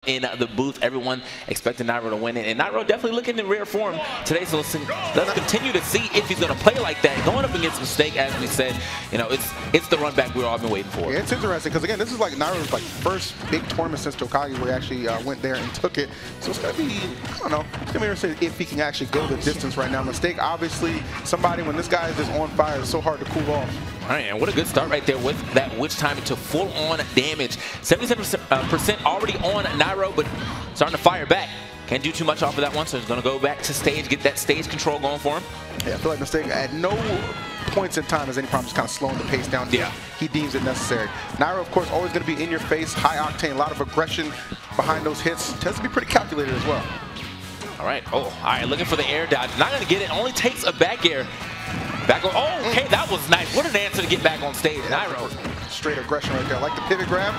in the booth. Everyone expecting Nairo to win it, and Nairo definitely looking in rare form today. So let's continue to see if he's going to play like that. Going up against Mistake, as we said, you know, it's the run back we've all been waiting for. Yeah, it's interesting because again, this is like Nairo's like first big tournament since Tokage, where he actually went there and took it. So it's gonna be, I don't know, it's gonna be interesting if he can actually go the distance right now. Mistake, obviously, somebody when this guy is just on fire, it's so hard to cool off. All right, and what a good start right there with that witch timing to full-on damage. 77% already on Nairo, but starting to fire back. Can't do too much off of that one, so he's going to go back to stage, get that stage control going for him. Yeah, I feel like Mistake at no points in time has any problem just kind of slowing the pace down. Yeah. He deems it necessary. Nairo, of course, always going to be in your face, high octane, a lot of aggression behind those hits. Tends to be pretty calculated as well. All right, all right, looking for the air dodge. Not going to get it, only takes a back air. Back on, oh, okay, that was nice. What an answer to get back on stage, Nairo. Straight aggression right there. I like the pivot grab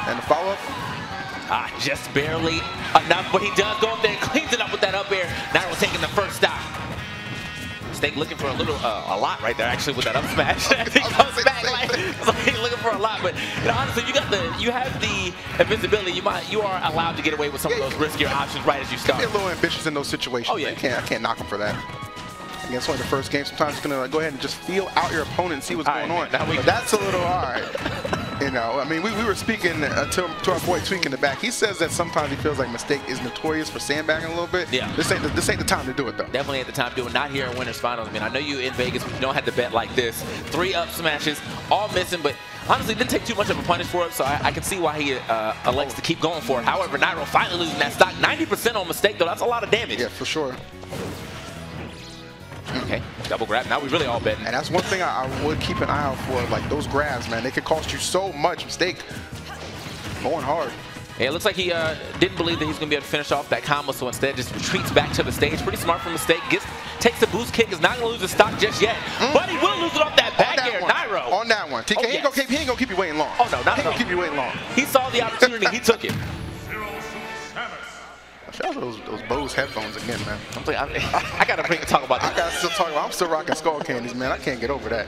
and the follow-up. Just barely enough, but he does go up there and cleans it up with that up air. Nairo taking the first stop. Mistake looking for a lot right there, actually, with that up smash. He comes back like he's looking for a lot, but you know, honestly, you have the invincibility. You are allowed to get away with some of those riskier options right as you start. Be a little ambitious in those situations. Oh yeah, I can't knock him for that. Again, it's only the first game. Sometimes you're gonna go ahead and just feel out your opponent and see what's going on. But that's a little hard. You know, I mean, we were speaking to our boy Tweak in the back. He says that sometimes he feels like Mistake is notorious for sandbagging a little bit. Yeah. This ain't the time to do it, though. Definitely ain't the time to do it. Not here in Winners Finals. I mean, I know you in Vegas, but you don't have to bet like this. 3 up smashes, all missing, but honestly, didn't take too much of a punish for it, so I can see why he elects to keep going for it. However, Nairo finally losing that stock. 90% on Mistake, though. That's a lot of damage. Yeah, for sure. Okay, double grab. Now we really all betting. And that's one thing I would keep an eye out for, like those grabs, man. They could cost you so much. Mistake going hard. Yeah, it looks like he didn't believe that he's going to be able to finish off that combo, so instead just retreats back to the stage. Pretty smart from Mistake. Takes the boost kick. Is not going to lose the stock just yet, but he will lose it off that back air. Nairo. On that one. TK, he ain't going to keep you waiting long. Oh, no, not he ain't going to keep you waiting long. He saw the opportunity. He took it. Shout out those Bose headphones again, man. I gotta talk about that. I gotta still talk about. I'm still rocking Skull Candies, man. I can't get over that.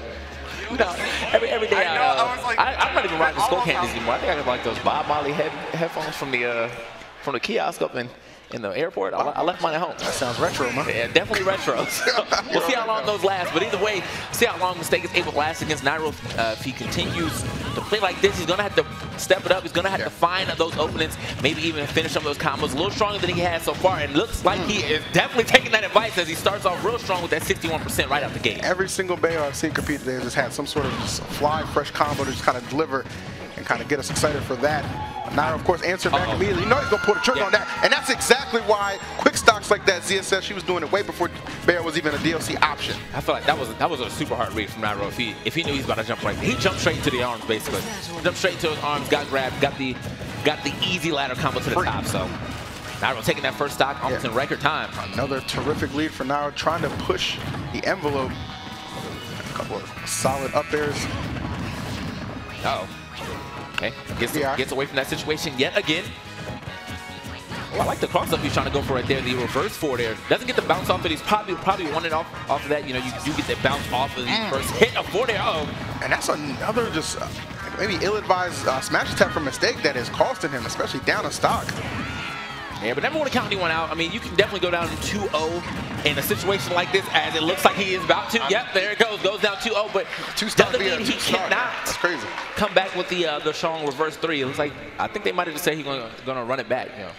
No, every day I'm not even rocking Skull Candies anymore. I think I got like those Bob Marley headphones from the kiosk up in the airport. I left mine at home. That sounds retro, man. Yeah, definitely retro. So we'll see how long those last. But either way, see how long Mistake is able to last against Nairo. If he continues to play like this, he's going to have to step it up. He's going to have to find those openings, maybe even finish some of those combos a little stronger than he has so far. And looks like he is definitely taking that advice as he starts off real strong with that 61% right out the gate. Every single Bayo I've seen compete today has just had some sort of just fly, fresh combo to just kind of deliver and kind of get us excited for that. Nairo, of course, answered back immediately. You know he's going to pull the trigger on that. And that's exactly why quick stocks like that, ZSS, she was doing it way before Bayo was even a DLC option. I feel like that was a super hard read from Nairo. If he knew he was about to jump right there. He jumped straight into the arms, basically. Jumped straight into his arms, got grabbed, got the easy ladder combo to the top. So Nairo taking that first stock almost in record time. Another terrific lead for Nairo, trying to push the envelope. A couple of solid up airs. Uh-oh. Okay, gets away from that situation yet again. Oh, I like the cross-up he's trying to go for right there, the reverse forward air. Doesn't get the bounce off it. He's probably wanted off of that. You know, you do get that bounce off of the first hit of forward air. And that's another just maybe ill-advised smash attack from Mistake that is costing him, especially down a stock. Yeah, but never want to count anyone out. I mean, you can definitely go down 2-0 in a situation like this, as it looks like he is about to. Yep, there it goes. Goes down 2-0, but doesn't mean he cannot That's crazy. Come back with the strong reverse 3. It looks like, I think they might have just said he's going to run it back. You know.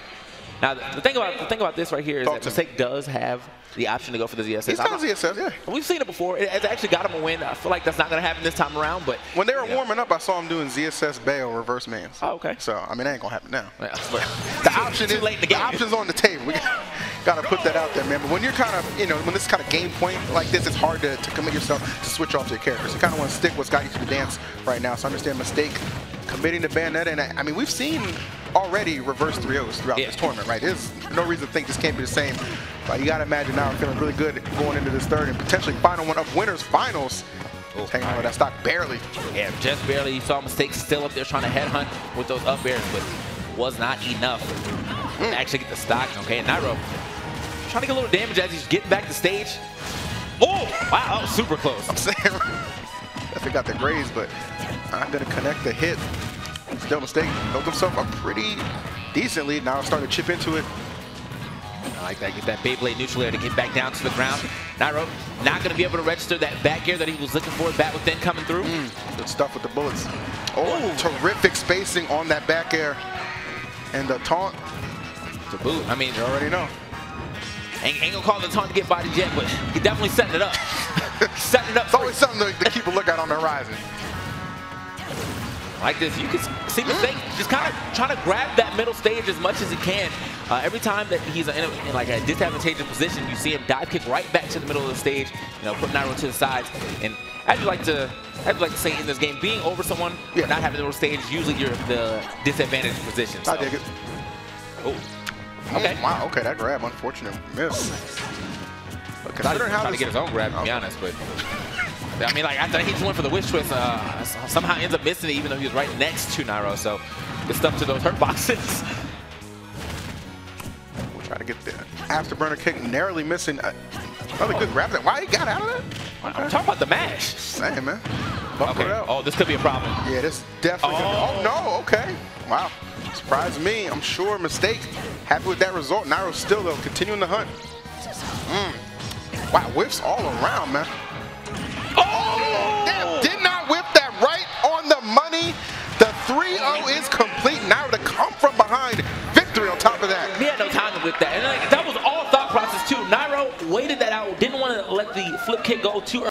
Now, the thing about this right here is that Mistake does have the option to go for the ZSS. He's got ZSS, yeah. We've seen it before. It's actually got him a win. I feel like that's not going to happen this time around. But when they were warming up, I saw him doing ZSS Bayo reverse mans. Oh, okay. So, I mean, that ain't going to happen now. Yeah, the option is, the option's on the table. We got to put that out there, man. But when you're kind of, you know, when this kind of game point like this, it's hard to commit yourself to switch off your characters. You kind of want to stick what's got you to the dance right now. So I understand Mistake committing to Bayonetta. And I mean, we've seen already reverse 3-0s throughout this tournament, right? There's no reason to think this can't be the same. But you got to imagine now we're feeling really good going into this third and potentially final one of Winners Finals. Hanging on with that stock barely. Yeah, just barely. You saw Mistakes still up there trying to headhunt with those up airs, but was not enough to actually get the stock. Okay, and Nairo trying to get a little damage as he's getting back to stage. Oh, wow, that was super close. I'm saying, definitely got the graze, but not going to connect the hit. Still Mistake built himself a pretty decent lead. Now starting to chip into it. I like that. Get that Beyblade neutral air to get back down to the ground. Nairo not going to be able to register that back air that he was looking for. Back within coming through. Good stuff with the bullets. Oh, terrific spacing on that back air. And the taunt. It's a boot. I mean, you already know. Ain't gonna call the taunt to get bodied yet, but he definitely setting it up. Setting it up. It's always something to keep a lookout on the horizon. Like this, you can see Mistake just kind of trying to grab that middle stage as much as he can. Every time that he's in like a disadvantageous position, you see him dive kick right back to the middle of the stage. You know, put Nairo to the sides. And as you like to say in this game, being over someone, or not having the middle stage, usually you're the disadvantaged position. So. I dig it. Oh. Okay. Wow. Okay, that grab, unfortunate miss. But considering how trying to get his own grab, to be honest, but. I mean, like, after he just went for the wish twist, somehow ends up missing it even though he was right next to Nairo, so good stuff to those hurt boxes. We'll try to get the afterburner kick, narrowly missing another good grab. Why he got out of that? Okay. I'm talking about the mash. Same, man. Buckle it out. Oh, this could be a problem. Yeah, this definitely could be. Oh, no, okay. Wow. Surprised me. I'm sure Mistake. Happy with that result. Nairo still, though, continuing the hunt. Wow, whiffs all around, man. Oh! Damn, did not whip that right on the money. The 3-0 is complete. Nairo to come from behind. Victory on top of that. He had no time to whip that. And like, that was all thought process, too. Nairo waited that out. Didn't want to let the flip kick go too early.